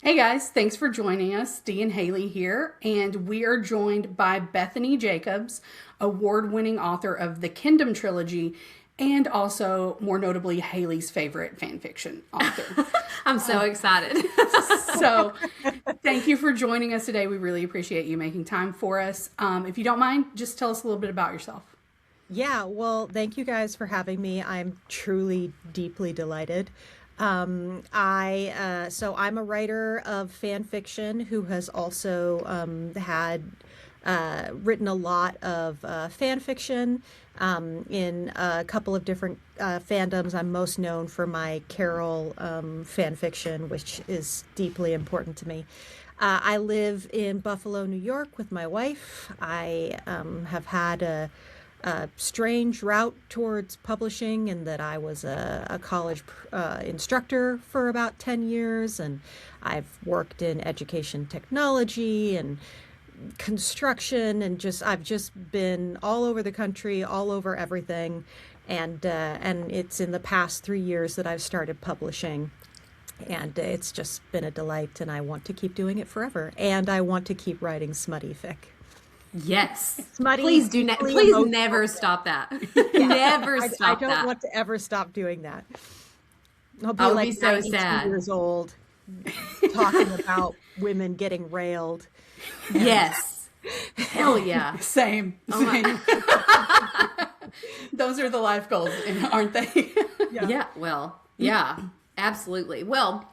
Hey guys, thanks for joining us. Dee and Haley here, and we are joined by Bethany Jacobs, award winning author of the Kindom Trilogy, and also, more notably, Haley's favorite fan fiction author. I'm so excited. So, thank you for joining us today. We really appreciate you making time for us. If you don't mind, just tell us a little bit about yourself. Yeah, well, thank you guys for having me. I'm truly deeply delighted. I'm a writer of fan fiction who has also had written a lot of fan fiction in a couple of different fandoms. I'm most known for my Carol fan fiction, which is deeply important to me. I live in Buffalo, New York with my wife. I have had a strange route towards publishing, and that I was a college instructor for about 10 years, and I've worked in education technology and construction, and I've just been all over the country, all over everything, and it's in the past 3 years that I've started publishing. And it's just been a delight, and I want to keep doing it forever. And I want to keep writing smutty fic. Yes. Smutty, Please deeply please emotional. never stop that. Yeah. Never I stop don't that. want to ever stop doing that. I'll be I would like be so 92 sad. years old talking about women getting railed. Yes. Hell yeah. Same. Oh my. Same. Those are the life goals, aren't they? Yeah. Well, yeah, absolutely. Well,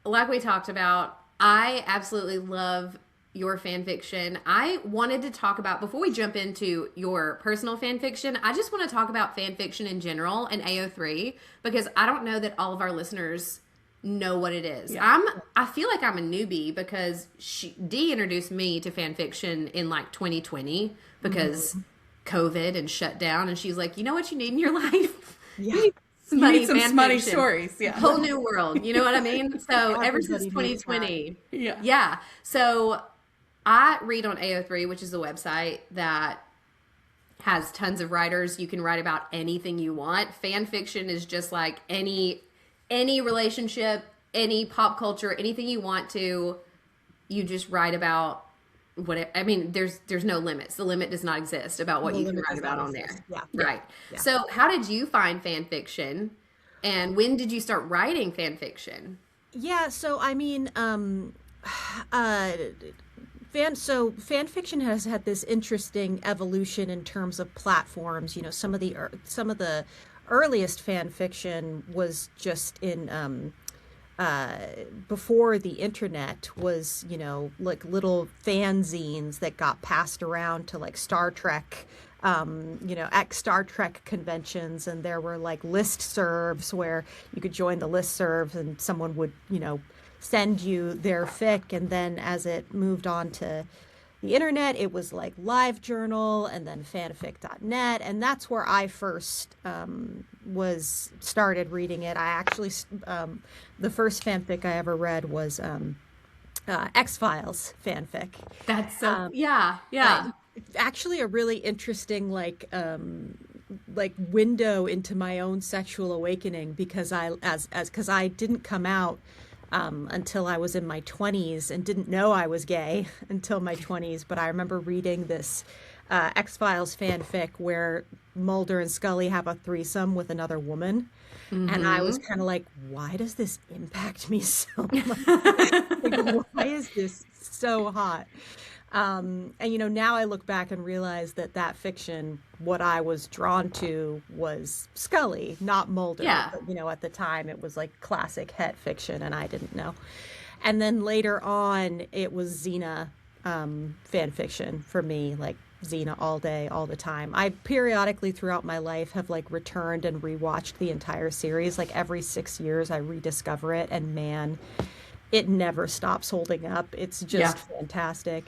like we talked about, I absolutely love your fan fiction. I wanted to talk about, before we jump into your personal fan fiction, I just want to talk about fan fiction in general and AO3, because I don't know that all of our listeners know what it is. Yeah. I feel like I'm a newbie because Dee introduced me to fan fiction in like 2020 because COVID and shut down, and she's like, you know what you need in your life? Yeah. You need some fan smutty fiction. stories. Yeah. Whole new world. You know what I mean? So ever since Everybody needs 2020. Yeah. Yeah. So I read on AO3, which is a website that has tons of writers. You can write about anything you want. Fan fiction is just like any relationship, any pop culture, anything you want to, you just write about. I mean, there's no limits. The limit does not exist about what The you can limit write does about not on exist. there. Yeah. Right. Yeah. So how did you find fan fiction, and when did you start writing fan fiction? Yeah, so I mean, uh, fan fiction has had this interesting evolution in terms of platforms. You know, some of the earliest fan fiction was just in before the internet, was, you know, like little fanzines that got passed around to like Star Trek, at Star Trek conventions, and there were like listservs where you could join the listservs, and someone would, send you their fic. And then as it moved on to the internet, it was like LiveJournal, and then fanfic.net, and that's where I first was started reading it. I actually, the first fanfic I ever read was X-Files fanfic. That's so yeah. Actually, a really interesting like window into my own sexual awakening, because because I didn't come out until I was in my 20s, and didn't know I was gay until my 20s. But I remember reading this X-Files fanfic where Mulder and Scully have a threesome with another woman. And I was kind of like, why does this impact me so much? Like, why is this so hot? And now I look back and realize that fiction, what I was drawn to was Scully, not Mulder. Yeah. But, at the time it was like classic het fiction, and I didn't know. And then later on, it was Xena fan fiction for me, like Xena all day, all the time. I periodically throughout my life have like returned and rewatched the entire series. Like every 6 years I rediscover it, and man, it never stops holding up. It's just fantastic.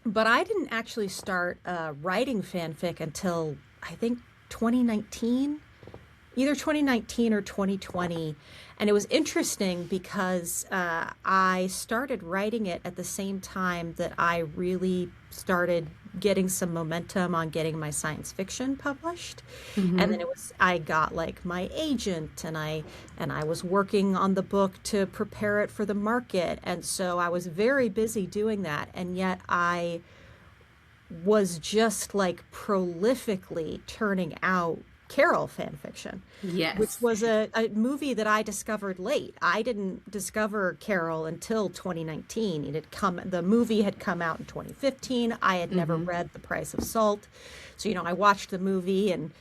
But I didn't actually start writing fanfic until I think 2019, either 2019 or 2020. And it was interesting because I started writing it at the same time that I really started getting some momentum on getting my science fiction published. And then I got like my agent, and I was working on the book to prepare it for the market. And so I was very busy doing that. And yet I was just like prolifically turning out Carol fan fiction. Yes. Which was a movie that I discovered late. I didn't discover Carol until 2019. The movie had come out in 2015. I had never read The Price of Salt. So, I watched the movie and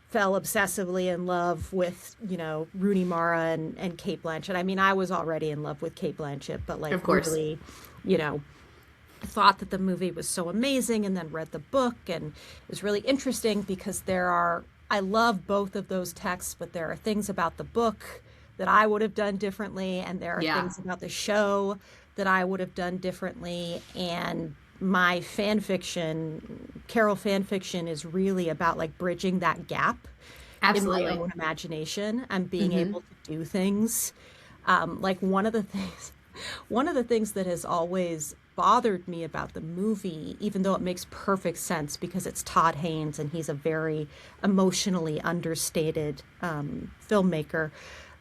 fell obsessively in love with, Rooney Mara and Cate Blanchett. I mean, I was already in love with Cate Blanchett, but like, of course, really, thought that the movie was so amazing, and then read the book, and it was really interesting because I love both of those texts, but there are things about the book that I would have done differently, and there are things about the show that I would have done differently. And my fan fiction, Carol fan fiction, is really about like bridging that gap in my own imagination and being able to do things. Like one of the things that has always bothered me about the movie, even though it makes perfect sense because it's Todd Haynes and he's a very emotionally understated filmmaker,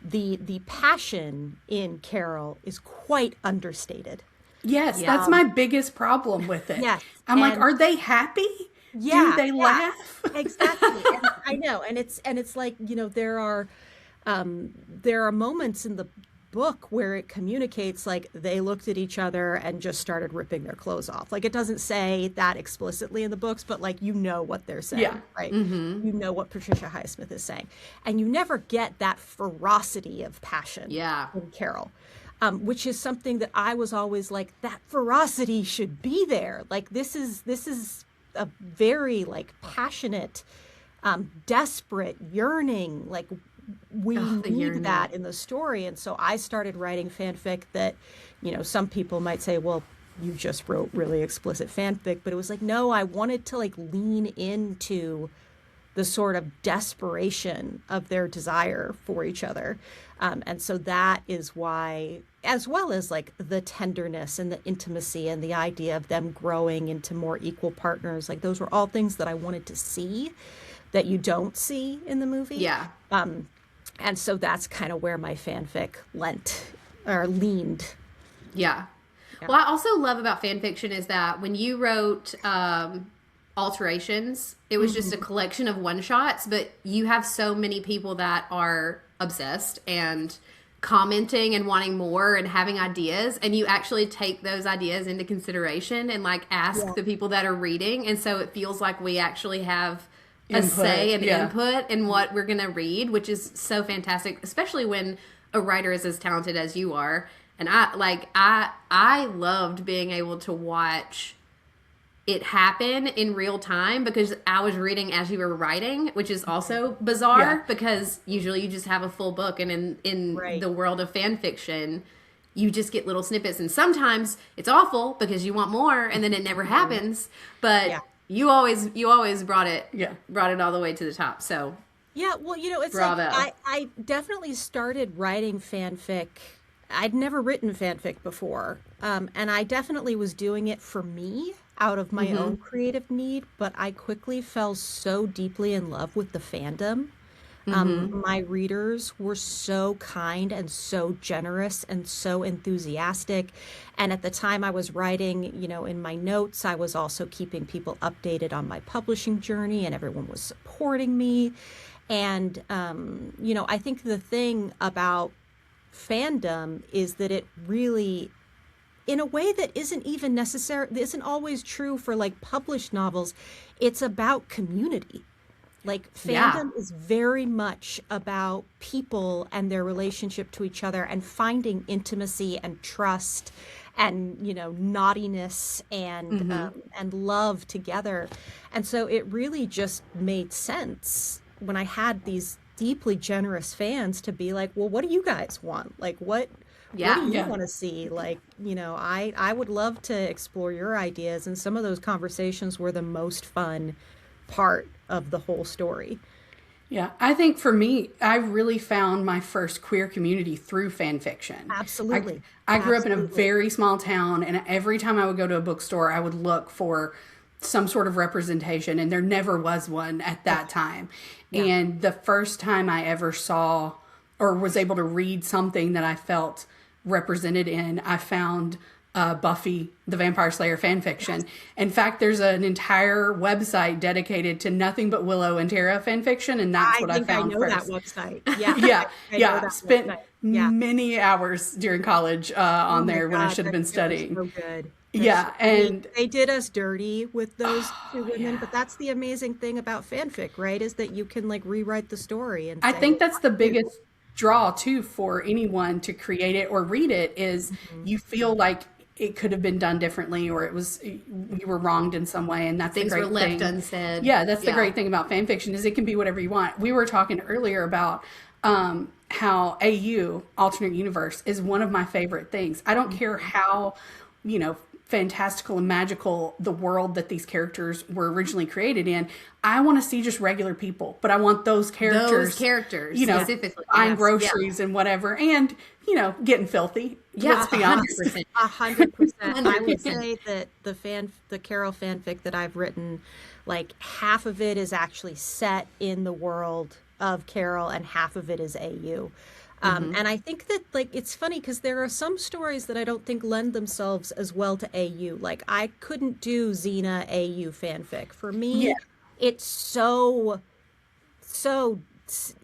the passion in Carol is quite understated. Yes, that's my biggest problem with it. Yes. I'm like, are they happy? Do they laugh? Exactly. And I know. And it's like, there are moments in the book where it communicates like they looked at each other and just started ripping their clothes off. Like, it doesn't say that explicitly in the books, but like, what they're saying, right? You know what Patricia Highsmith is saying. And you never get that ferocity of passion in Carol, which is something that I was always like, that ferocity should be there. Like, this is a very like passionate, desperate yearning, like we need that in the story. And so I started writing fanfic that, some people might say, well, you just wrote really explicit fanfic, but it was like, no, I wanted to like lean into the sort of desperation of their desire for each other. And so that is why, as well as like the tenderness and the intimacy and the idea of them growing into more equal partners, like those were all things that I wanted to see that you don't see in the movie. Yeah. And so that's kind of where my fanfic leaned. Yeah. Well, I also love about fan fiction is that when you wrote Alterations, it was just a collection of one-shots, but you have so many people that are obsessed and commenting and wanting more and having ideas, and you actually take those ideas into consideration and like ask the people that are reading, and so it feels like we actually have a say and input in what we're going to read, which is so fantastic, especially when a writer is as talented as you are. And I loved being able to watch it happen in real time because I was reading as you were writing, which is also bizarre because usually you just have a full book, and in the world of fan fiction, you just get little snippets, and sometimes it's awful because you want more and then it never happens. But you always brought it all the way to the top. So well, it's bravo. Like I definitely started writing fanfic. I'd never written fanfic before, and I definitely was doing it for me out of my own creative need, but I quickly fell so deeply in love with the fandom. My readers were so kind and so generous and so enthusiastic. And at the time I was writing, in my notes, I was also keeping people updated on my publishing journey, and everyone was supporting me. And, I think the thing about fandom is that it really, in a way that isn't even isn't always true for like published novels, it's about community. Like, fandom is very much about people and their relationship to each other and finding intimacy and trust and, naughtiness and love together. And so it really just made sense when I had these deeply generous fans to be like, well, what do you guys want? Like, what do you want to see? Like, I would love to explore your ideas. And some of those conversations were the most fun part of the whole story. Yeah, I think for me, I really found my first queer community through fan fiction. Absolutely. I grew up in a very small town, and every time I would go to a bookstore, I would look for some sort of representation, and there never was one at that time. And the first time I ever saw or was able to read something that I felt represented in, I found Buffy the Vampire Slayer fan fiction. In fact, there's an entire website dedicated to nothing but Willow and Tara fan fiction, and that's what I found first. I know that website. Yeah, yeah. Spent many hours during college on there when I should have been studying. So good. And they did us dirty with those two women, but that's the amazing thing about fanfic, right? Is that you can like rewrite the story. And I think that's the biggest draw too for anyone to create it or read it is you feel like it could have been done differently, or it was you were wronged in some way, and that's things the great were left thing. Unsaid. Yeah, that's the great thing about fan fiction is it can be whatever you want. We were talking earlier about how AU alternate universe is one of my favorite things. I don't care how fantastical and magical the world that these characters were originally created in. I want to see just regular people, but I want those characters specifically buying groceries and whatever, and getting filthy. Let's be honest. 100%. I would say that the Carol fanfic that I've written, like half of it is actually set in the world of Carol, and half of it is AU. And I think that it's funny because there are some stories that I don't think lend themselves as well to AU. Like I couldn't do Xena AU fanfic. For me, it's so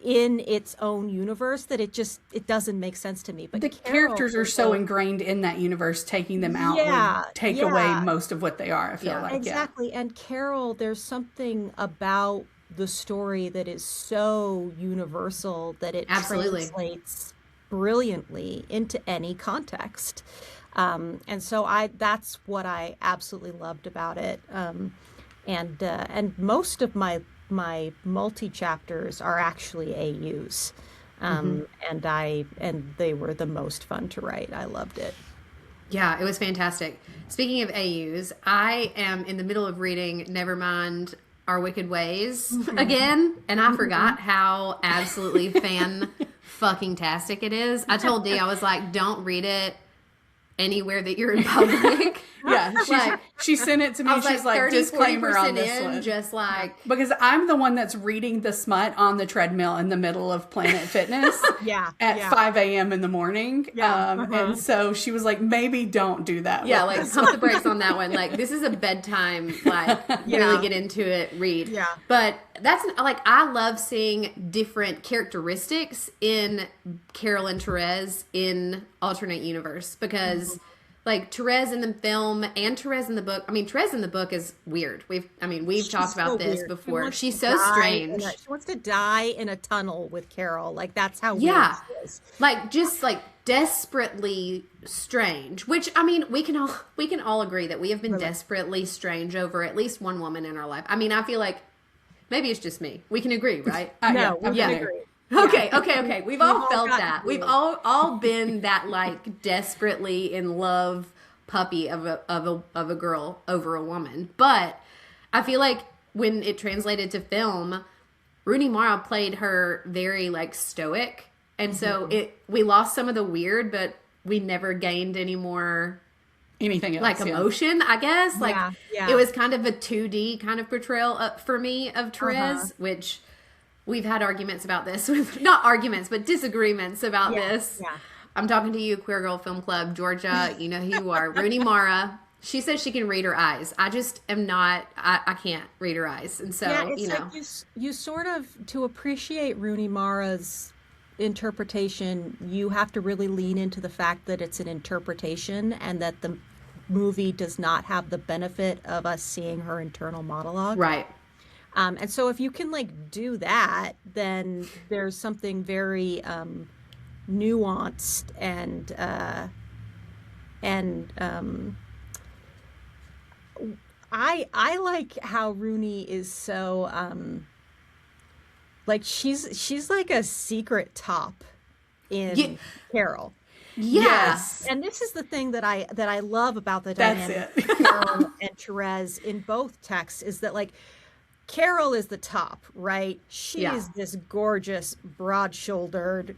in its own universe that it doesn't make sense to me. But the characters are so ingrained in that universe, taking them out would take away most of what they are. I feel like exactly. And Carol, there's something about the story that is so universal that it translates brilliantly into any context. And so that's what I absolutely loved about it. And most of my multi-chapters are actually AUs. And they were the most fun to write. I loved it. Yeah, it was fantastic. Speaking of AUs, I am in the middle of reading Nevermind Our Wicked Ways again, and I forgot how absolutely fan-fucking-tastic it is. I told Dee, I was like, don't read it anywhere that you're in public. She sent it to me. She's like, disclaimer on this one. Just like, because I'm the one that's reading the smut on the treadmill in the middle of Planet Fitness at 5 a.m. in the morning. And so she was like, maybe don't do that. Yeah, like pump the brakes on that one. Like this is a bedtime, like really get into it, read. Yeah. But that's like, I love seeing different characteristics in Carol and Therese in alternate universe because like Therese in the film and Therese in the book. I mean, Therese in the book is weird. We've talked about this before. She's so strange. She wants to die in a tunnel with Carol. Like that's how weird she is. Like just like desperately strange. Which I mean, we can all agree that we have been desperately strange over at least one woman in our life. I mean, I feel like maybe it's just me. We can agree, right? No, we can agree. Okay. We've all felt that. We've all been that like desperately in love puppy of a girl over a woman. But I feel like when it translated to film, Rooney Mara played her very like stoic, and so we lost some of the weird, but we never gained any more anything else, like emotion. I guess like it was kind of a 2D kind of portrayal for me of Therese, which. We've had arguments about this. Not arguments, but disagreements about this. Yeah. I'm talking to you, Queer Girl Film Club, Georgia. You know who you are. Rooney Mara. She says she can read her eyes. I just am not. I can't read her eyes. And so, like you sort of, to appreciate Rooney Mara's interpretation, you have to really lean into the fact that it's an interpretation and that the movie does not have the benefit of us seeing her internal monologue. Right. And so if you can like do that, then there's something very nuanced and I like how Rooney is so like she's like a secret top in Carol. Yes. And this is the thing that I love about the dynamic of Carol and Therese in both texts is that like Carol is the top, right? She is this gorgeous, broad-shouldered,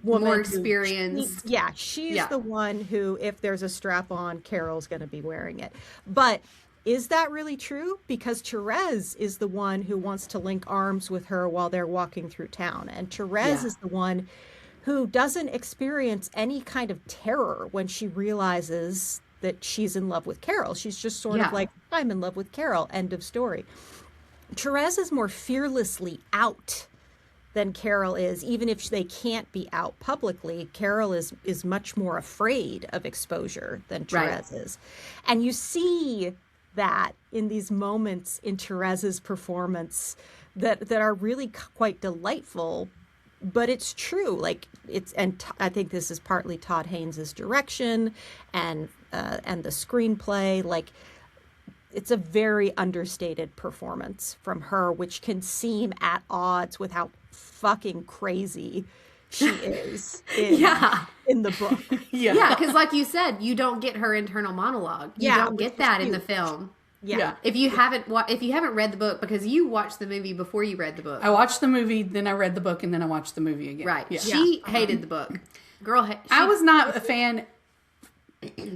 woman more who- experienced. she's the one who, if there's a strap on, Carol's going to be wearing it. But is that really true? Because Therese is the one who wants to link arms with her while they're walking through town. And Therese is the one who doesn't experience any kind of terror when she realizes that she's in love with Carol. She's just sort of like, I'm in love with Carol, end of story. Therese is more fearlessly out than Carol is, even if they can't be out publicly. Carol is much more afraid of exposure than Therese is. And you see that in these moments in Therese's performance that are really quite delightful, but it's true. Like I think this is partly Todd Haynes's direction and the screenplay. Like, it's a very understated performance from her, which can seem at odds with how fucking crazy she is in the book. Yeah, because like you said, you don't get her internal monologue. You don't get that in the film. Yeah. If you haven't read the book, because you watched the movie before you read the book. I watched the movie, then I read the book, and then I watched the movie again. Right. Yeah. She hated the book. Girl, I was not a fan.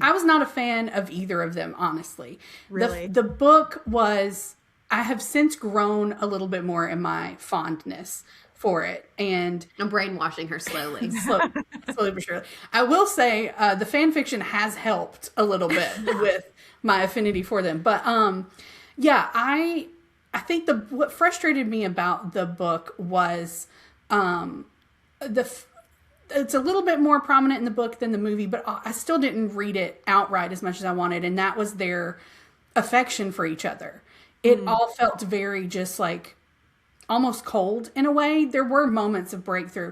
I was not a fan of either of them, honestly. Really? The book was, I have since grown a little bit more in my fondness for it. And I'm brainwashing her slowly. slowly but surely. I will say the fan fiction has helped a little bit with my affinity for them. But I think what frustrated me about the book was it's a little bit more prominent in the book than the movie, but I still didn't read it outright as much as I wanted. And that was their affection for each other. It all felt very just like almost cold in a way. There were moments of breakthrough,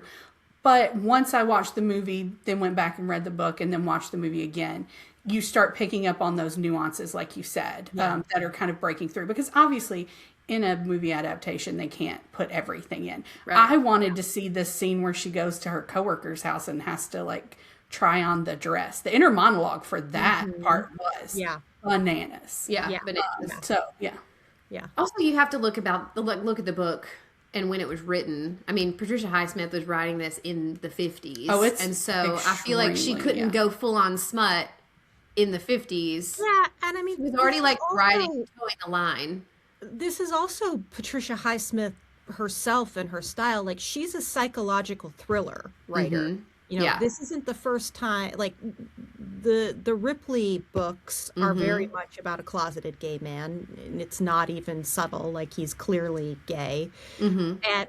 but once I watched the movie, then went back and read the book and then watched the movie again, you start picking up on those nuances, like you said, that are kind of breaking through, because obviously in a movie adaptation, they can't put everything in. Right. I wanted to see this scene where she goes to her coworker's house and has to like try on the dress. The inner monologue for that part was bananas. Bananas. So Also, you have to look at the book and when it was written. I mean, Patricia Highsmith was writing this in the 50s. Oh, it's and so I feel like she couldn't go full on smut in the 50s. Yeah, and I mean, she was already like writing, towing the line. This is also Patricia Highsmith herself and her style. Like, she's a psychological thriller writer. You know, this isn't the first time. Like, the Ripley books are very much about a closeted gay man, and it's not even subtle. Like, he's clearly gay,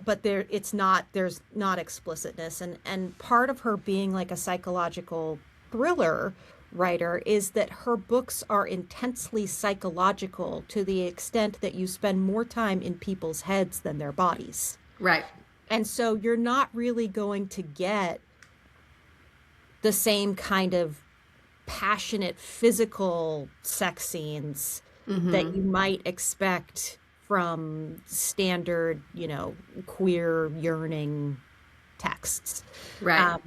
but there's not explicitness, and part of her being like a psychological thriller writer is that her books are intensely psychological to the extent that you spend more time in people's heads than their bodies. Right. And so you're not really going to get the same kind of passionate physical sex scenes that you might expect from standard, queer yearning texts. Right.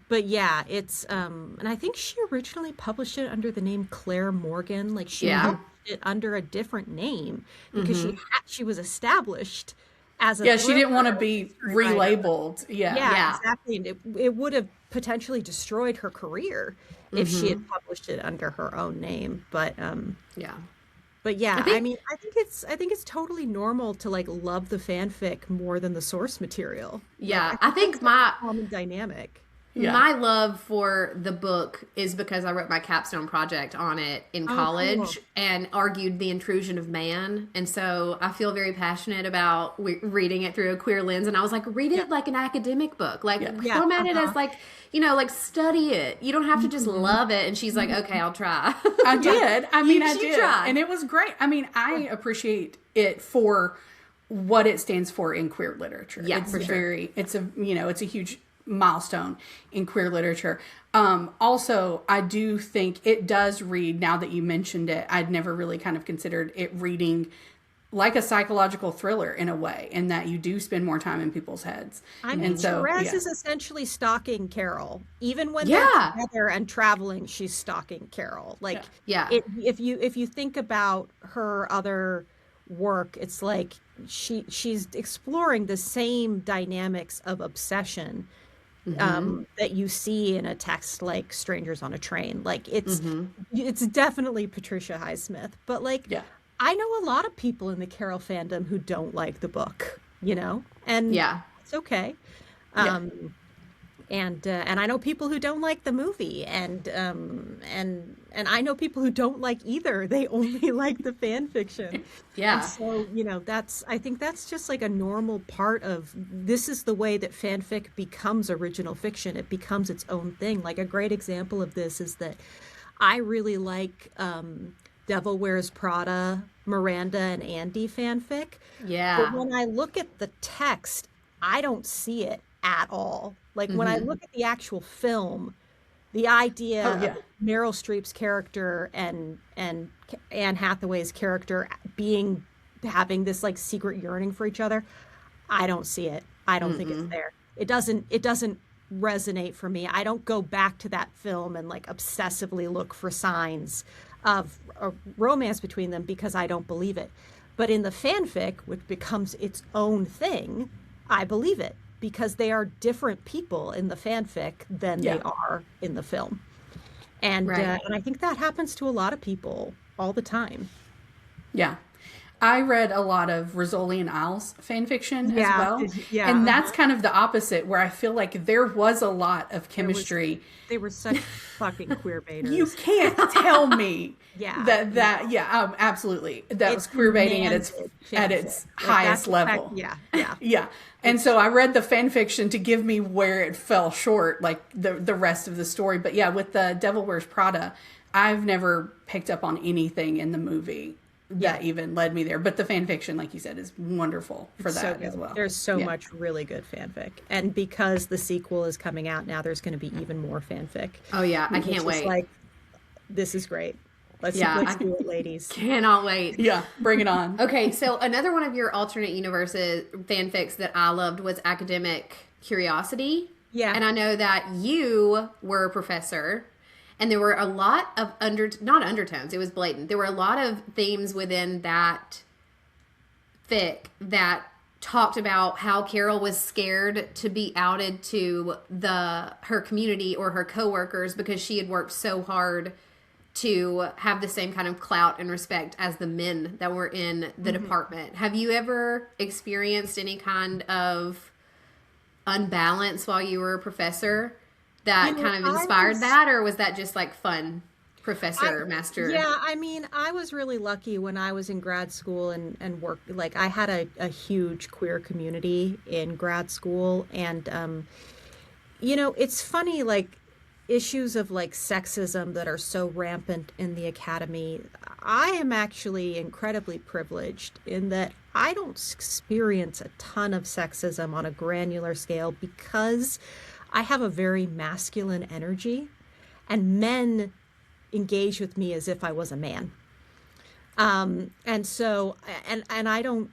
But yeah, it's and I think she originally published it under the name Claire Morgan. Like, she published it under a different name because she was established as a she didn't want to be relabeled. Yeah, exactly. And it would have potentially destroyed her career if she had published it under her own name. But But yeah, I think it's totally normal to like love the fanfic more than the source material. Yeah, like, I think my common dynamic. Yeah. My love for the book is because I wrote my capstone project on it in college and argued the intrusion of man. And so I feel very passionate about reading it through a queer lens. And I was like, read it like an academic book. Like, format it as like, like study it. You don't have to just love it. And she's like, okay, I'll try. I did. I mean, I did. Tried. And it was great. I mean, I appreciate it for what it stands for in queer literature. Yeah, it's for sure. it's a huge milestone in queer literature. Also, I do think it does read, now that you mentioned it, I'd never really kind of considered it reading like a psychological thriller in a way, and that you do spend more time in people's heads. I mean, Therese is essentially stalking Carol. Even when they're together and traveling, she's stalking Carol. Like, if you think about her other work, it's like she's exploring the same dynamics of obsession that you see in a text like Strangers on a Train. Like it's definitely Patricia Highsmith, but like Yeah. I know a lot of people in the Carol fandom who don't like the book, and Yeah. it's okay. Yeah. And I know people who don't like the movie, and I know people who don't like either. They only like the fan fiction. Yeah. And so, I think that's just like a normal part of, this is the way that fanfic becomes original fiction. It becomes its own thing. Like a great example of this is that I really like Devil Wears Prada, Miranda and Andy fanfic. Yeah. But when I look at the text, I don't see it at all. Like when I look at the actual film, the idea of Meryl Streep's character and Anne Hathaway's character having this like secret yearning for each other, I don't see it. I don't think it's there. It doesn't resonate for me. I don't go back to that film and like obsessively look for signs of a romance between them because I don't believe it. But in the fanfic, which becomes its own thing, I believe it, because they are different people in the fanfic than they are in the film. And and I think that happens to a lot of people all the time. Yeah. I read a lot of Rizzoli and Isles fan fiction as well. Yeah. And that's kind of the opposite, where I feel like there was a lot of chemistry. They were such fucking queer baiters. You can't tell me Yeah. absolutely. That was queer baiting at its highest level. Yeah. Yeah. And so I read the fan fiction to give me where it fell short, like the rest of the story. But yeah, with the Devil Wears Prada, I've never picked up on anything in the movie that even led me there. But the fan fiction, like you said, is wonderful for that as well. There's so much really good fanfic. And because the sequel is coming out now, there's going to be even more fanfic. Oh yeah, I can't wait. Like, this is great. Let's do it, ladies. Cannot wait. Yeah, bring it on. Okay, so another one of your alternate universes fanfics that I loved was Academic Curiosity. Yeah. And I know that you were a professor, and there were a lot of not undertones, it was blatant. There were a lot of themes within that fic that talked about how Carol was scared to be outed to her community or her coworkers because she had worked so hard to have the same kind of clout and respect as the men that were in the department. Have you ever experienced any kind of unbalance while you were a professor that kind of inspired that, or was that just like fun master? Yeah, I mean, I was really lucky when I was in grad school and worked. Like, I had a huge queer community in grad school, and it's funny, like, issues of like sexism that are so rampant in the academy. I am actually incredibly privileged in that I don't experience a ton of sexism on a granular scale because I have a very masculine energy, and men engage with me as if I was a man. And so, and I don't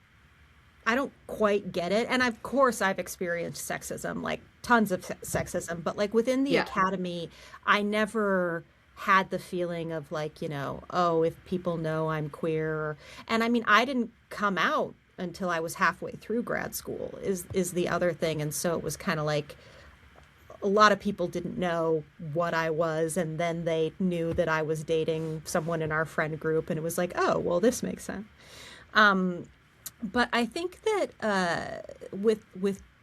quite get it. And of course I've experienced sexism, like tons of sexism, but like within the academy, I never had the feeling of like, oh, if people know I'm queer. And I mean, I didn't come out until I was halfway through grad school is the other thing. And so it was kind of like, a lot of people didn't know what I was, and then they knew that I was dating someone in our friend group, and it was like, oh, well, this makes sense. But I think that with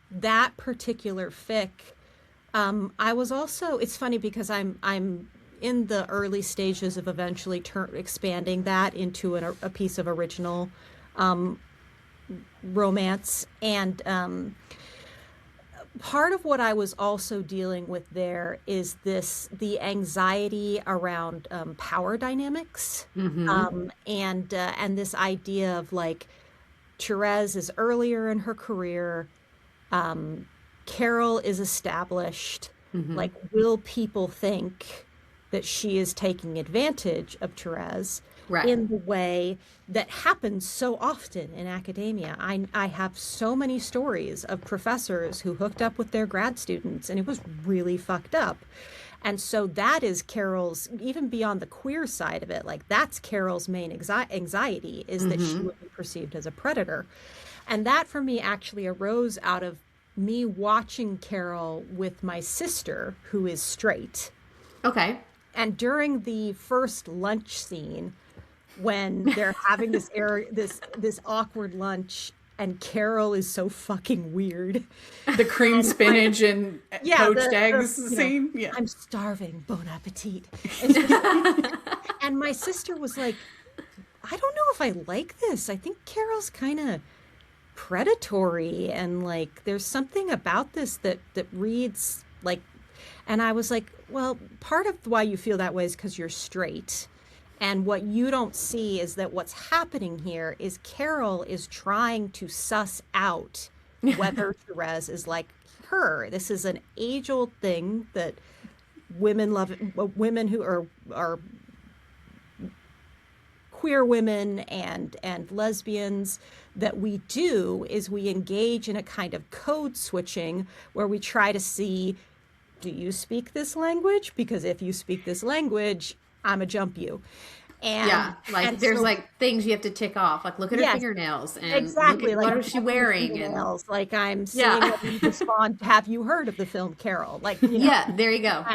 that particular fic, I was also, it's funny because I'm in the early stages of eventually expanding that into a piece of original romance, and part of what I was also dealing with there is the anxiety around power dynamics, and this idea of like, Therese is earlier in her career, Carol is established, like, will people think that she is taking advantage of Therese in the way that happens so often in academia? I have so many stories of professors who hooked up with their grad students, and it was really fucked up. And so that is Carol's, even beyond the queer side of it, like that's Carol's main anxiety, is that she would be perceived as a predator. And that for me actually arose out of me watching Carol with my sister, who is straight. Okay. And during the first lunch scene, when they're having this awkward lunch, and Carol is so fucking weird. The cream spinach and poached eggs scene. Yeah. I'm starving. Bon appetit. And my sister was like, I don't know if I like this. I think Carol's kind of predatory, and like there's something about this that reads like, and I was like, well, part of why you feel that way is because you're straight. And what you don't see is that what's happening here is Carol is trying to suss out whether Therese is like her. This is an age-old thing that women love, women who are queer women and lesbians, that we do is we engage in a kind of code switching where we try to see, do you speak this language? Because if you speak this language, I'm a jump you. And there's like things you have to tick off, like look at her fingernails and exactly, look at like what is she wearing, and like I'm seeing what you respond. Have you heard of the film Carol? Like, you know, yeah, there you go.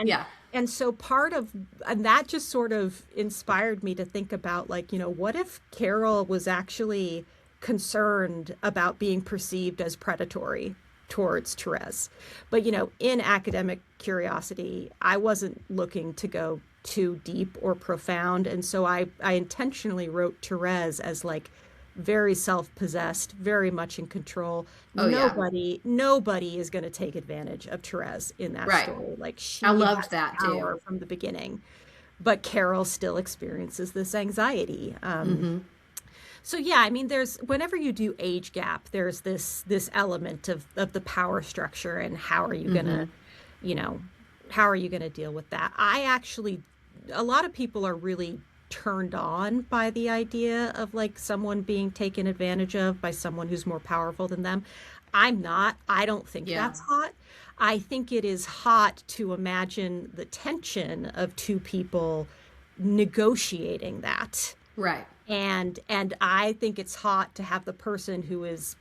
And so and that just sort of inspired me to think about, like, you know, what if Carol was actually concerned about being perceived as predatory towards Therese? But, you know, in academic curiosity, I wasn't looking to go too deep or profound. And so I Oh, intentionally wrote Therese as like very self-possessed, very much in control. Nobody is going to take advantage of Therese in that story. Like, she I loved that power too from the beginning. But Carol still experiences this anxiety. So yeah, I mean, whenever you do age gap, there's this element of the power structure, and how are you gonna, how are you gonna deal with that? A lot of people are really turned on by the idea of like someone being taken advantage of by someone who's more powerful than them. I'm not. I don't think that's hot. I think it is hot to imagine the tension of two people negotiating that. Right. And I think it's hot to have the person who is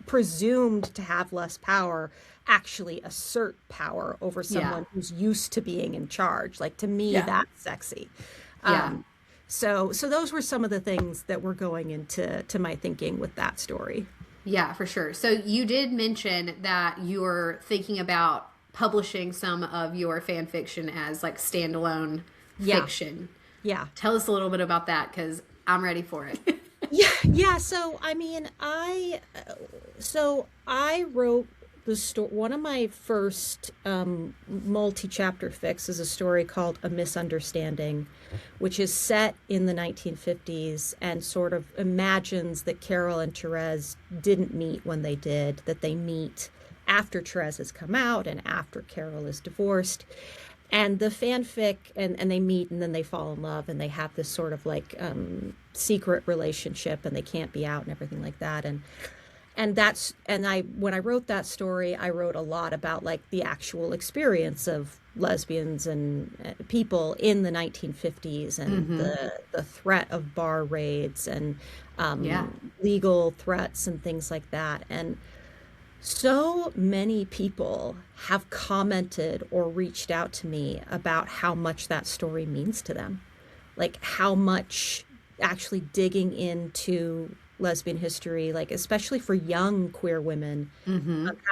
presumed to have less power actually assert power over someone who's used to being in charge. Like, to me, that's sexy. So those were some of the things that were going into my thinking with that story. Yeah, for sure. So you did mention that you were thinking about publishing some of your fan fiction as like standalone fiction. Yeah. Tell us a little bit about that, because I'm ready for it. Yeah. So, I mean, I wrote the story. One of my first multi-chapter fics is a story called A Misunderstanding, which is set in the 1950s and sort of imagines that Carol and Therese didn't meet when they did, that they meet after Therese has come out and after Carol is divorced. And the fanfic, and they meet and then they fall in love and they have this sort of like secret relationship and they can't be out and everything like that. And when I wrote that story, I wrote a lot about like the actual experience of lesbians and people in the 1950s and the threat of bar raids and legal threats and things like that. And so many people have commented or reached out to me about how much that story means to them. Like, how much actually digging into lesbian history, like especially for young queer women,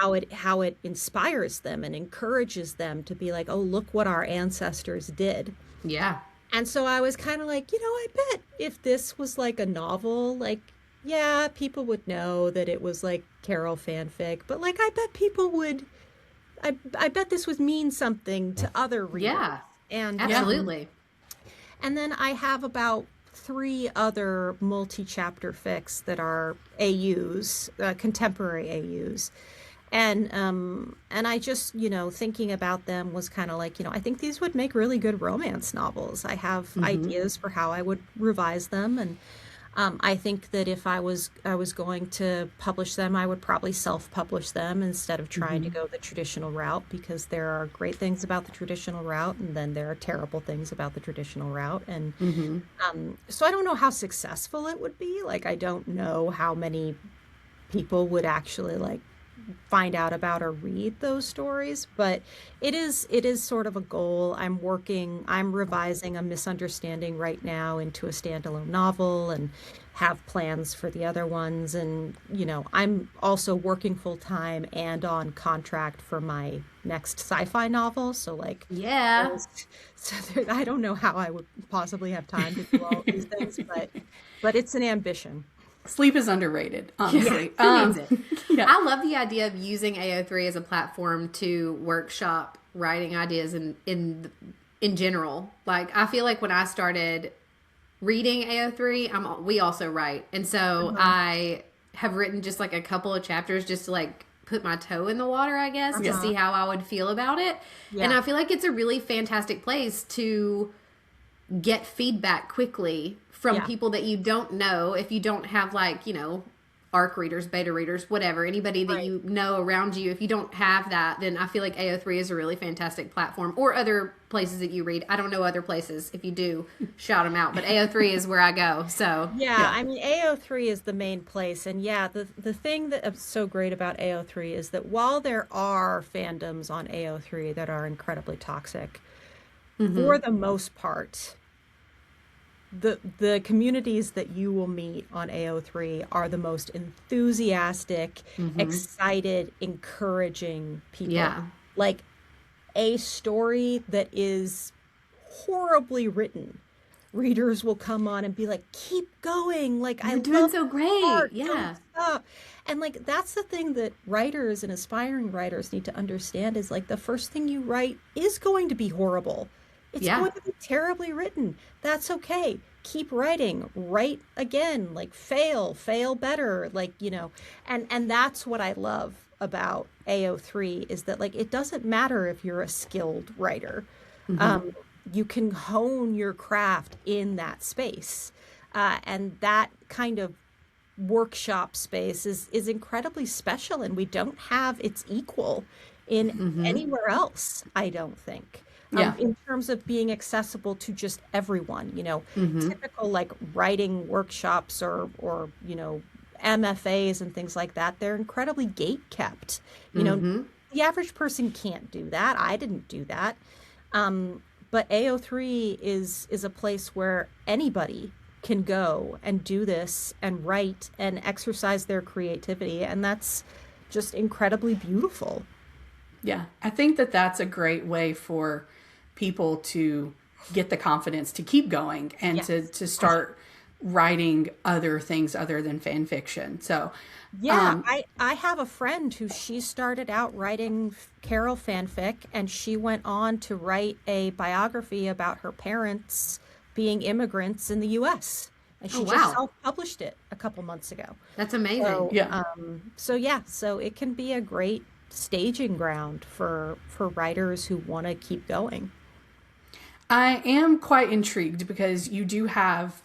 how it inspires them and encourages them to be like, oh, look what our ancestors did. Yeah. And so I was kind of like, I bet if this was like a novel, like, yeah, people would know that it was like Carol fanfic, but like I bet people would, I bet this would mean something to other readers. Yeah, and absolutely. And then I have about 3 other multi-chapter fics that are AUs, contemporary AUs. And I just, thinking about them was kind of like, I think these would make really good romance novels. I have ideas for how I would revise them. And I think that if I was going to publish them, I would probably self-publish them instead of trying to go the traditional route, because there are great things about the traditional route, and then there are terrible things about the traditional route. And so I don't know how successful it would be. Like, I don't know how many people would actually like find out about or read those stories, but it is sort of a goal. I'm revising A Misunderstanding right now into a standalone novel, and have plans for the other ones. And I'm also working full time and on contract for my next sci-fi novel, so like Yeah. I don't know how I would possibly have time to do all of these things, but it's an ambition. Sleep is underrated, honestly. Who needs it? Yeah. I love the idea of using AO3 as a platform to workshop writing ideas in general. Like, I feel like when I started reading AO3, we also write. And so I have written just like a couple of chapters just to like put my toe in the water, I guess, to see how I would feel about it. Yeah. And I feel like it's a really fantastic place to get feedback quickly from people that you don't know. If you don't have like, ARC readers, beta readers, whatever, anybody that you know around you, if you don't have that, then I feel like AO3 is a really fantastic platform, or other places that you read. I don't know other places. If you do, shout them out. But AO3 is where I go. So yeah, I mean, AO3 is the main place. And yeah, the thing that's so great about AO3 is that while there are fandoms on AO3 that are incredibly toxic, for the most part, the communities that you will meet on AO3 are the most enthusiastic, excited, encouraging people. Yeah. Like, a story that is horribly written, readers will come on and be like, keep going. Like, You're I doing love so the great. art. Yeah. Don't stop. And like, that's the thing that writers and aspiring writers need to understand, is like, the first thing you write is going to be horrible. It's going to be terribly written. That's okay. Keep writing. Write again. Like, fail better. Like, and that's what I love about AO3, is that like, it doesn't matter if you're a skilled writer. You can hone your craft in that space. And that kind of workshop space is incredibly special, and we don't have its equal in anywhere else, I don't think. In terms of being accessible to just everyone, typical like writing workshops or MFAs and things like that, they're incredibly gate kept. The average person can't do that. I didn't do that. But AO3 is a place where anybody can go and do this and write and exercise their creativity, and that's just incredibly beautiful. Yeah, I think that that's a great way for people to get the confidence to keep going and to start writing other things other than fan fiction. So I have a friend who, she started out writing Carol fanfic, and she went on to write a biography about her parents being immigrants in the US, and she just self-published it a couple months ago. That's amazing. So it can be a great staging ground for writers who want to keep going. I am quite intrigued because you do have,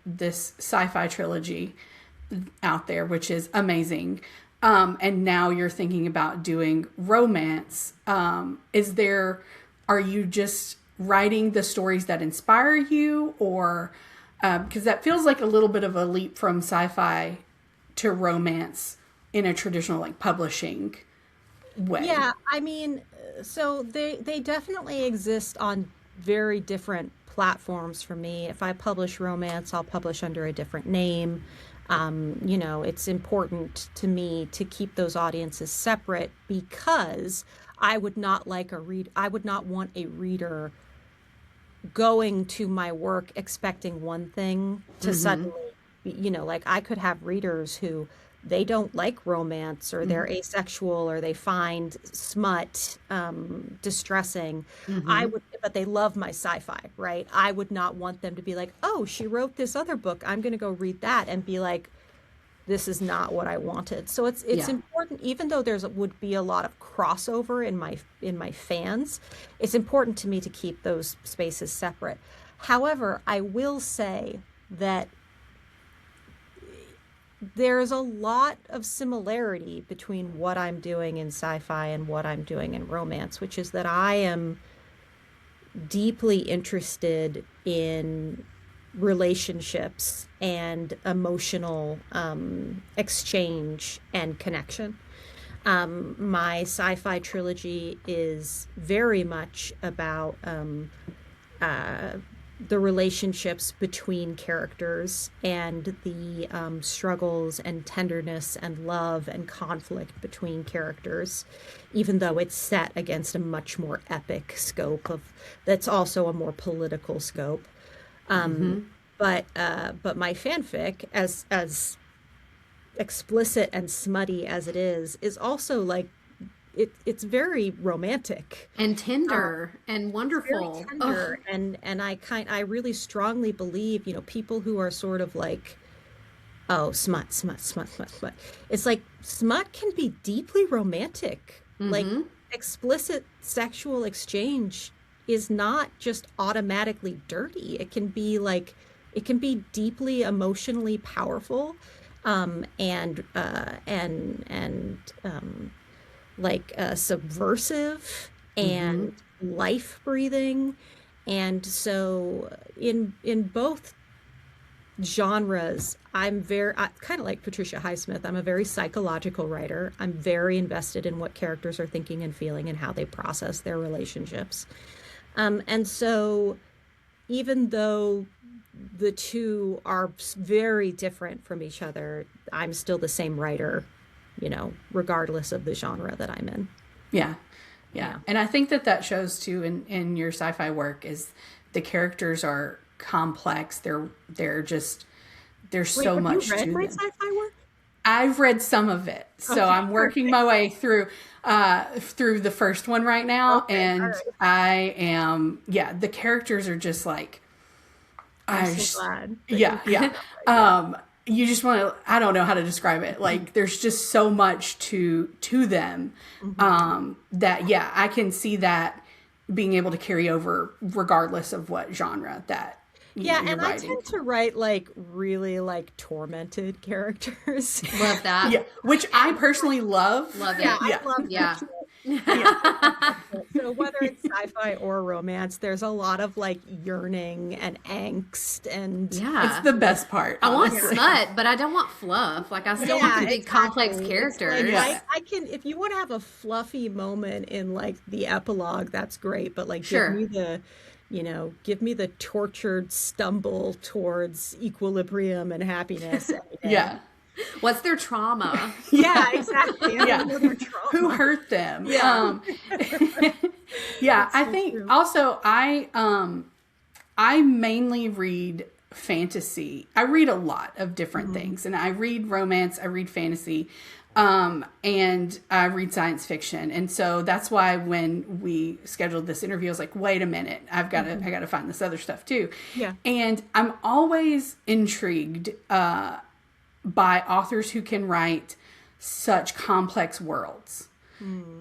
this sci-fi trilogy out there, which is amazing. And now you're thinking about doing romance. Are you just writing the stories that inspire you, or, because that feels like a little bit of a leap from sci-fi to romance in a traditional like publishing way? Yeah, I mean, so they definitely exist on very different platforms for me. If I publish romance, I'll publish under a different name. It's important to me to keep those audiences separate, because I would not want a reader going to my work expecting one thing to suddenly, like, I could have readers who, they don't like romance, or they're asexual, or they find smut distressing. But they love my sci-fi, right? I would not want them to be like, oh, she wrote this other book, I'm going to go read that, and be like, this is not what I wanted. So it's important, even though would be a lot of crossover in my fans, it's important to me to keep those spaces separate. However, I will say that there's a lot of similarity between what I'm doing in sci-fi and what I'm doing in romance, which is that I am deeply interested in relationships and emotional exchange and connection. My sci-fi trilogy is very much about the relationships between characters and the struggles and tenderness and love and conflict between characters, even though it's set against a much more epic scope of that's also a more political scope. But my fanfic, as explicit and smutty as it is also like it's very romantic and tender and wonderful. Very tender. And I really strongly believe, people who are sort of like, oh, smut. It's like smut can be deeply romantic. Like explicit sexual exchange is not just automatically dirty. It can be deeply emotionally powerful, and subversive and life breathing. And so in both genres, I'm kind of like Patricia Highsmith. I'm a very psychological writer. I'm very invested in what characters are thinking and feeling and how they process their relationships. And so even though the two are very different from each other, I'm still the same writer, regardless of the genre that I'm in. Yeah. And I think that shows too in your sci-fi work is the characters are complex. There's so much to them. Have you read my sci-fi work? I've read some of it. So okay, I'm working my way through the first one right now. Okay, and right. I am, the characters are just like, I'm so glad. Yeah. You just want to, I don't know how to describe it. Like there's just so much to them, that, I can see that being able to carry over regardless of what genre that you're and writing. I tend to write like really like tormented characters. Love that. Yeah, which I personally love. Love it. Yeah, I love that. So whether it's sci-fi or romance, there's a lot of like yearning and angst, and it's the best part. I want smut, but I don't want fluff. Like I still want the big complex characters. Like, I can, if you want to have a fluffy moment in like the epilogue, that's great. But like, give me the tortured stumble towards equilibrium and happiness. Yeah. What's their trauma? Yeah, exactly. Who hurt them? Yeah. I think true. Also I mainly read fantasy. I read a lot of different things, and I read romance, I read fantasy, and I read science fiction. And so that's why when we scheduled this interview, I was like, wait a minute, I got to find this other stuff too. Yeah. And I'm always intrigued, by authors who can write such complex worlds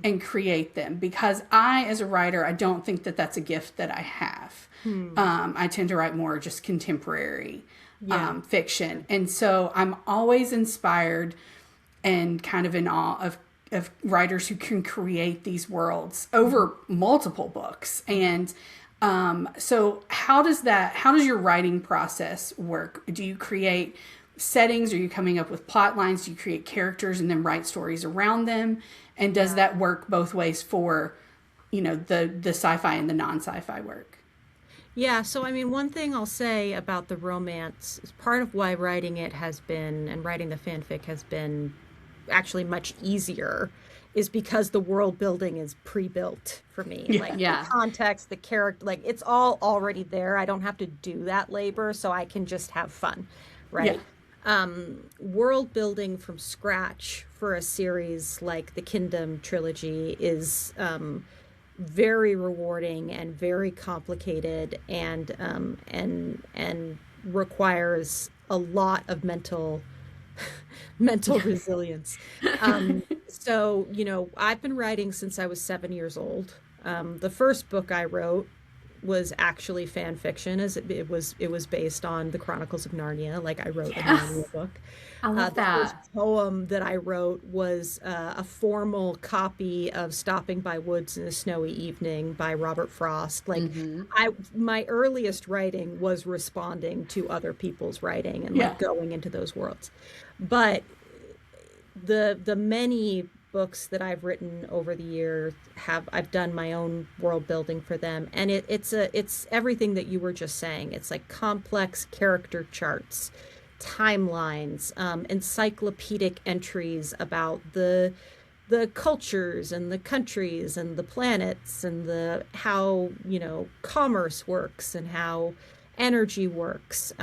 and create them, because I, as a writer, I don't think that that's a gift that I have. I tend to write more just contemporary fiction. And so I'm always inspired and kind of in awe of writers who can create these worlds over multiple books. And so how does your writing process work? Do you create settings? Are you coming up with plot lines? Do you create characters and then write stories around them? And does that work both ways for, the sci-fi and the non-sci-fi work? Yeah, so I mean, one thing I'll say about the romance is part of why writing it has been, and writing the fanfic has been actually much easier, is because the world building is pre-built for me. The context, the character, like it's all already there. I don't have to do that labor, so I can just have fun, right? World building from scratch for a series like the Kindom Trilogy is very rewarding and very complicated, and requires a lot of mental resilience. So I've been writing since I was 7 years old. The first book I wrote was actually fan fiction, as it was based on the Chronicles of Narnia. Like I wrote a Narnia book. I love The that. first poem that I wrote was a formal copy of "Stopping by Woods in a Snowy Evening" by Robert Frost. Like my earliest writing was responding to other people's writing and like going into those worlds. But the many books that I've written over the years I've done my own world building for them, and it's everything that you were just saying. It's like complex character charts, timelines, encyclopedic entries about the cultures and the countries and the planets and the how commerce works and how energy works.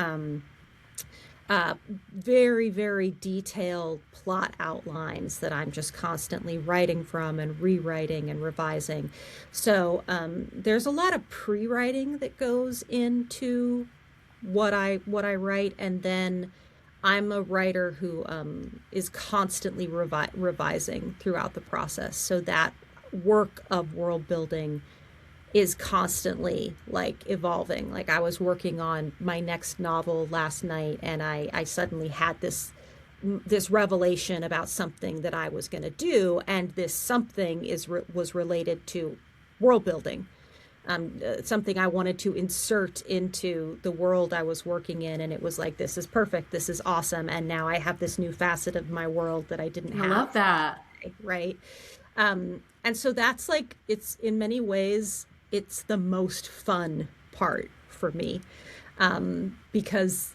Very, very detailed plot outlines that I'm just constantly writing from and rewriting and revising. So there's a lot of pre-writing that goes into what I write, and then I'm a writer who is constantly revising throughout the process. So that work of world building is constantly like evolving. Like I was working on my next novel last night, and I suddenly had this revelation about something that I was going to do, and this something was related to world building. Something I wanted to insert into the world I was working in, and it was like, this is perfect, this is awesome, and now I have this new facet of my world that I didn't have. I love that. Right. And so that's like, it's in many ways, it's the most fun part for me. Because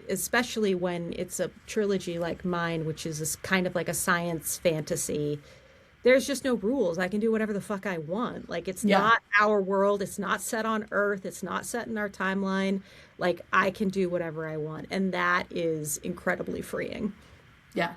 especially when it's a trilogy like mine, which is this kind of like a science fantasy, there's just no rules. I can do whatever the fuck I want. Like, it's not our world. It's not set on Earth. It's not set in our timeline. Like, I can do whatever I want. And that is incredibly freeing. Yeah.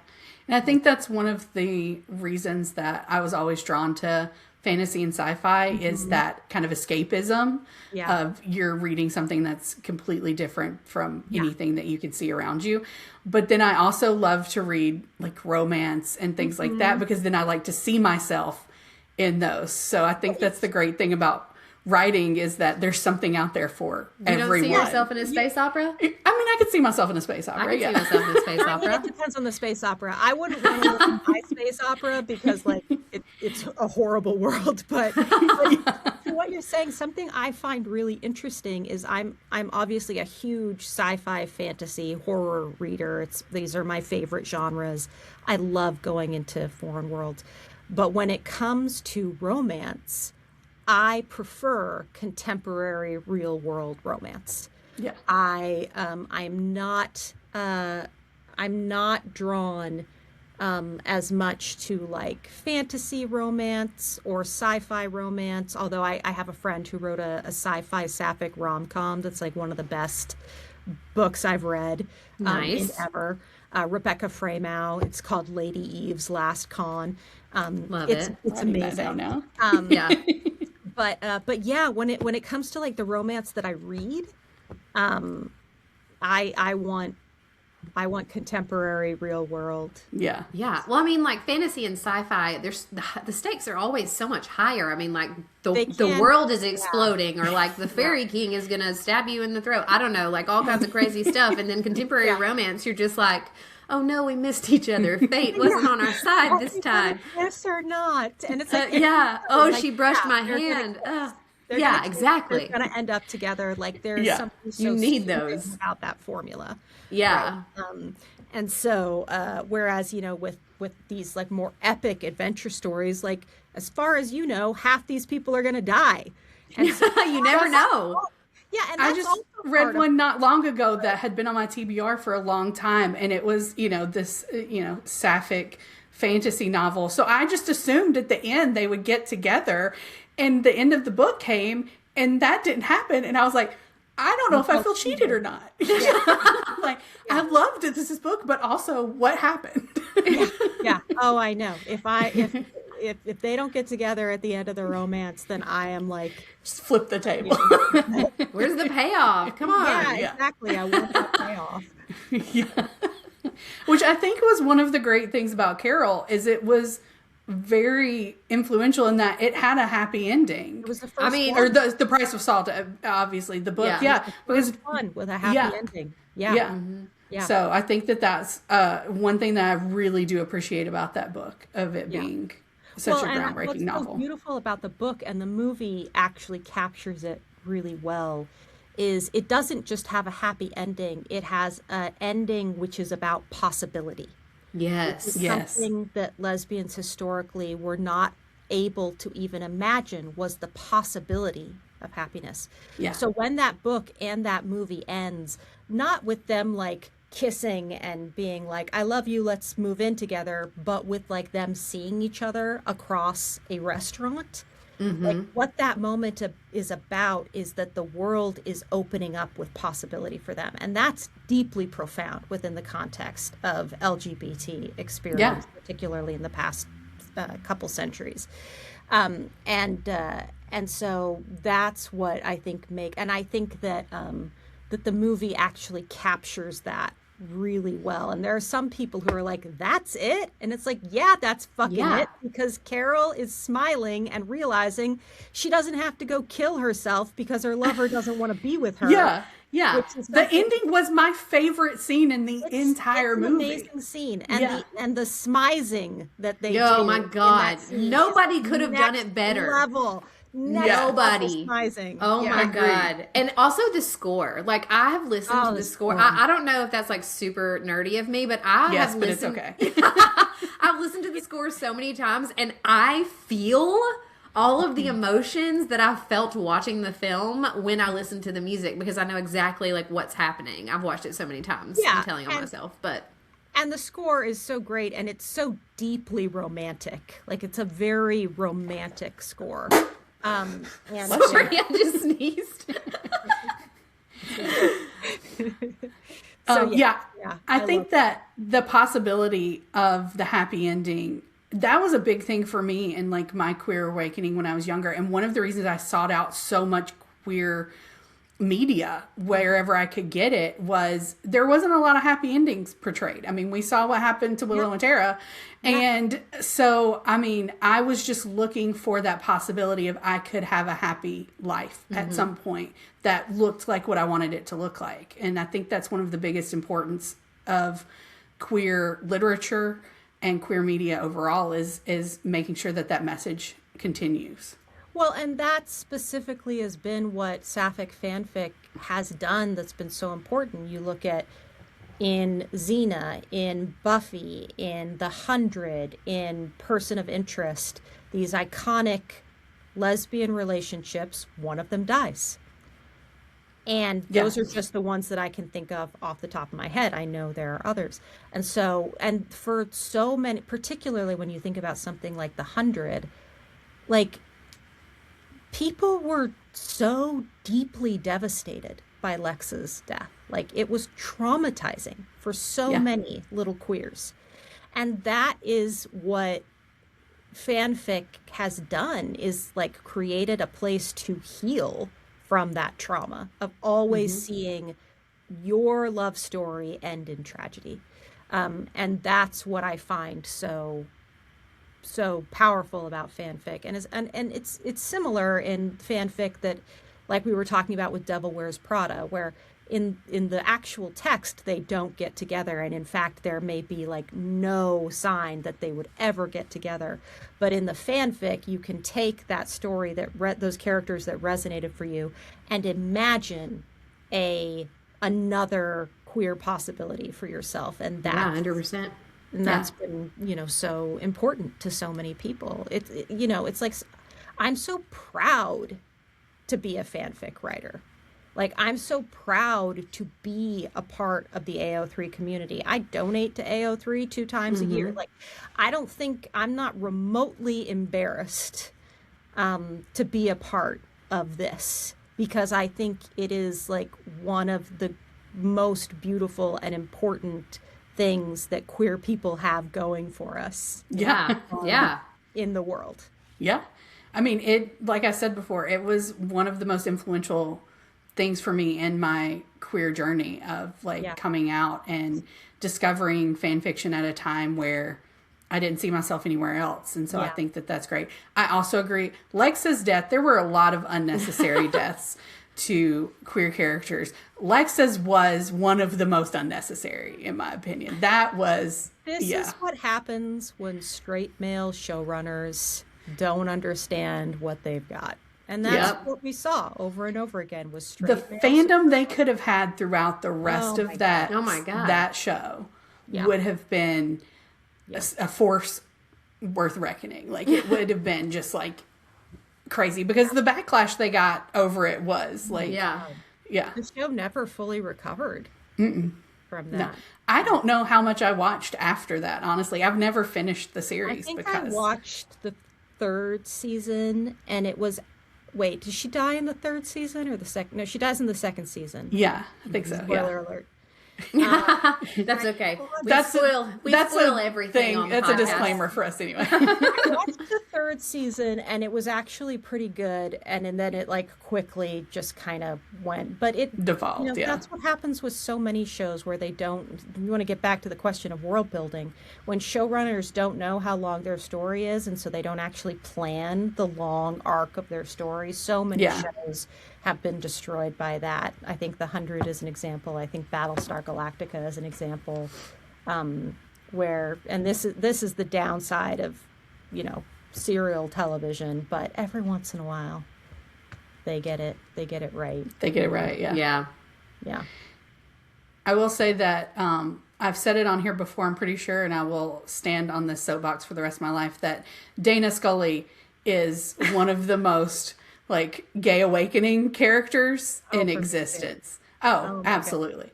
And I think that's one of the reasons that I was always drawn to fantasy and sci-fi is that kind of escapism of you're reading something that's completely different from anything that you can see around you. But then I also love to read like romance and things like that, because then I like to see myself in those. So I think that's the great thing about writing, is that there's something out there for everyone. You don't see yourself in a space opera? I mean, I could see myself in a space opera. I could see myself in a space I mean, opera. it depends on the space opera. I wouldn't want to live in my space opera because, like, it's a horrible world. But to what you're saying, something I find really interesting is I'm obviously a huge sci-fi, fantasy, horror reader. These are my favorite genres. I love going into foreign worlds. But when it comes to romance, I prefer contemporary real world romance. Yeah. I'm not drawn as much to like fantasy romance or sci-fi romance, although I have a friend who wrote a sci-fi sapphic rom-com that's like one of the best books I've read in ever. Rebecca Fremow. It's called Lady Eve's Last Con. Love it. It's amazing. Now. Yeah. But yeah, when it comes to like the romance that I read, I want contemporary real world. Yeah. Yeah. Well, I mean, like fantasy and sci-fi, there's the stakes are always so much higher. I mean, like the world is exploding, or like the fairy king is going to stab you in the throat. I don't know, like all kinds of crazy stuff. And then contemporary romance, you're just like, oh no, we missed each other. Fate wasn't on our side this time. Yes or not. And it's like, oh, like, she brushed my hand. Exactly. They're going to end up together. Like there's something so you need those about that formula. Yeah. Right? And so, whereas, with these like more epic adventure stories, like as far as you know, half these people are going to die. And so you never know. Yeah, and I just read one not long ago that had been on my TBR for a long time, and it was, this, sapphic fantasy novel. So I just assumed at the end they would get together, and the end of the book came, and that didn't happen. And I was like, I don't know if I feel cheated or not. Like, I loved this book, but also what happened? Yeah. Oh, I know. If they don't get together at the end of the romance, then I am like, just flip the table. Where's the payoff? Come on. Yeah, exactly. I want that payoff. Yeah. Which I think was one of the great things about Carol, is it was very influential in that it had a happy ending. It was the first or the Price of Salt, obviously the book. Yeah, because one with a happy ending. Yeah. Yeah. So I think that's one thing that I really do appreciate about that book, of it being such a groundbreaking novel. What's so beautiful about the book, and the movie actually captures it really well, is it doesn't just have a happy ending. It has an ending which is about possibility. Yes. Something that lesbians historically were not able to even imagine was the possibility of happiness. Yeah. So when that book and that movie ends, not with them like kissing and being like, I love you, let's move in together, but with like them seeing each other across a restaurant. Like what that moment is about is that the world is opening up with possibility for them. And that's deeply profound within the context of LGBT experience, particularly in the past couple centuries. And so that's what I think and I think that that the movie actually captures that really well. And there are some people who are like, that's it? And it's like, yeah, that's fucking it. Because Carol is smiling and realizing she doesn't have to go kill herself because her lover doesn't want to be with her. Yeah. The ending was my favorite scene in the entire movie. It's an amazing scene. And the smizing that they do. Oh my God. Nobody could have done it better. Level. Nobody. Oh my God. And also the score. Like, I have listened to the score. I don't know if that's like super nerdy of me, but I have listened. It's okay. I've listened to the score so many times, and I feel all of the emotions that I felt watching the film when I listened to the music, because I know exactly like what's happening. I've watched it so many times. I'm telling on myself, and the score is so great, and it's so deeply romantic. Like, it's a very romantic score. And sorry, I just sneezed. I think that the possibility of the happy ending, that was a big thing for me in like my queer awakening when I was younger. And one of the reasons I sought out so much queer media wherever I could get it was there wasn't a lot of happy endings portrayed. I mean, we saw what happened to Willow and Tara. And so, I mean, I was just looking for that possibility of I could have a happy life at some point that looked like what I wanted it to look like. And I think that's one of the biggest importance of queer literature and queer media overall is making sure that that message continues. Well, and that specifically has been what sapphic fanfic has done that's been so important. You look at in Xena, in Buffy, in The 100, in Person of Interest, these iconic lesbian relationships, one of them dies. And those are just the ones that I can think of off the top of my head. I know there are others. And so, and for so many, particularly when you think about something like The 100, like, people were so deeply devastated by Lex's death. Like, it was traumatizing for so many little queers. And that is what fanfic has done, is like created a place to heal from that trauma of always seeing your love story end in tragedy. And that's what I find so powerful about fanfic, and it's similar in fanfic that, like we were talking about with Devil Wears Prada, where in the actual text they don't get together, and in fact there may be like no sign that they would ever get together, but in the fanfic you can take that story that those characters that resonated for you and imagine another queer possibility for yourself, and that 100%. And that's been, so important to so many people. It's like, I'm so proud to be a fanfic writer. Like, I'm so proud to be a part of the AO3 community. I donate to AO3 2 times a year. Like, I'm not remotely embarrassed to be a part of this, because I think it is like one of the most beautiful and important things that queer people have going for us. In the world. Yeah. I mean, like I said before, it was one of the most influential things for me in my queer journey of coming out and discovering fan fiction at a time where I didn't see myself anywhere else. And so I Yeah. think that that's great. I also agree. Lexa's death, there were a lot of unnecessary deaths to queer characters. Lexa's was one of the most unnecessary, in my opinion. That was, This is what happens when straight male showrunners don't understand what they've got. And that's Yep. what we saw over and over again was the straight male fandom they could have had throughout the rest Oh of my that, God. Oh my God. that show Yeah. would have been a force worth reckoning. Like, it would have been just like crazy because the backlash they got over it was like, Yeah. yeah. The show never fully recovered from that. No. I don't know how much I watched after that, honestly. I've never finished the I series think because I watched the third season, and it was. Wait, did she die in the third season or the second? No, she dies in the second season. yeah, I think so. Spoiler Yeah. alert. That's okay. We That's spoil a everything thing. on the It's a podcast. disclaimer for us anyway. I watched the third season, and it was actually pretty good. And then it like quickly just kind of went. But it Devolved, yeah. That's what happens with so many shows where they don't. You want to get back to the question of world building when showrunners don't know how long their story is, and so they don't actually plan the long arc of their story. So many Yeah. shows have been destroyed by that. I think The 100 is an example. I think Battlestar Galactica is an example. Where and this is the downside of serial television, but every once in a while they get it right. They get it right, yeah. Yeah. I will say that I've said it on here before, I'm pretty sure, and I will stand on this soapbox for the rest of my life, that Dana Scully is one of the most like gay awakening characters in for existence. Oh my Absolutely.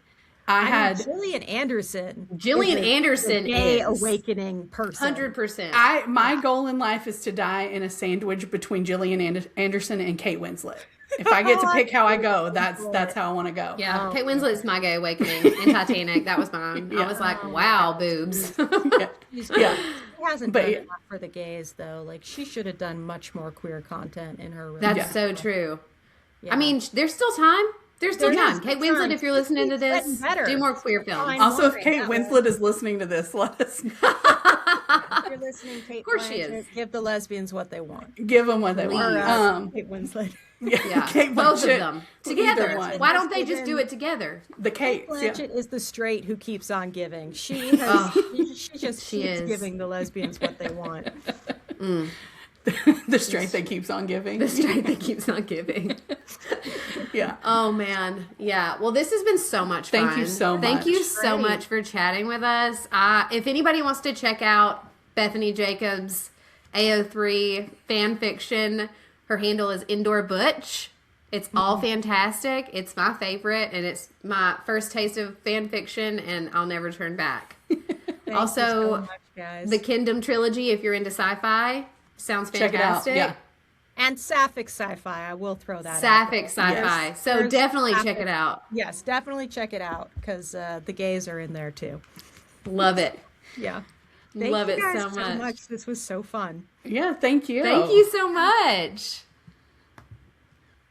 I I know had Gillian Anderson. Gillian is a Anderson gay is awakening person. 100%. my goal in life is to die in a sandwich between Gillian Anderson and Kate Winslet. If I get to pick how I go, that's how I want to go. Yeah, Kate Winslet's my gay awakening in Titanic. That was mine. I was like, wow, boobs. Yeah. She hasn't But done yeah. enough for the gays though. Like she should have done much more queer content in her. That's Yeah. so true. Yeah. I mean, there's still time. There's still There time. is Kate still Winslet, time. if you're listening to She's getting this, better. do more queer films. Fine. Also, if Lauren, Kate that Winslet is listening to this, let us know. If you're listening, Kate, of course she is. Give the lesbians what they want. Give them what they Or want. Kate Winslet. Yeah, Kate both of Blanchett, them either together. one. Why don't they just do it together? The Kates, yeah. Blanchett is the straight who keeps on giving. She has. She just She keeps is. giving the lesbians what they want. The strength that keeps on giving. The strength that keeps on giving. Yeah. Oh man, yeah. Well, this has been so much fun. Thank you so Thank you much. so Great. much for chatting with us. If anybody wants to check out Bethany Jacobs AO3 fan fiction, her handle is Indoorbutch. It's all fantastic. It's my favorite, and it's my first taste of fan fiction, and I'll never turn back. Thank Also, you so much, guys. The Kindom Trilogy, if you're into sci-fi, sounds Check it out. fantastic. Yeah. and sapphic sci-fi. I will throw that. out Sapphic there. sci-fi. Yes. So There's definitely check sapphic. it out. Yes, definitely check it out because the gays are in there too. Love it. Yeah. Love you it guys so much. This was so fun. Yeah, thank you. Thank you so much.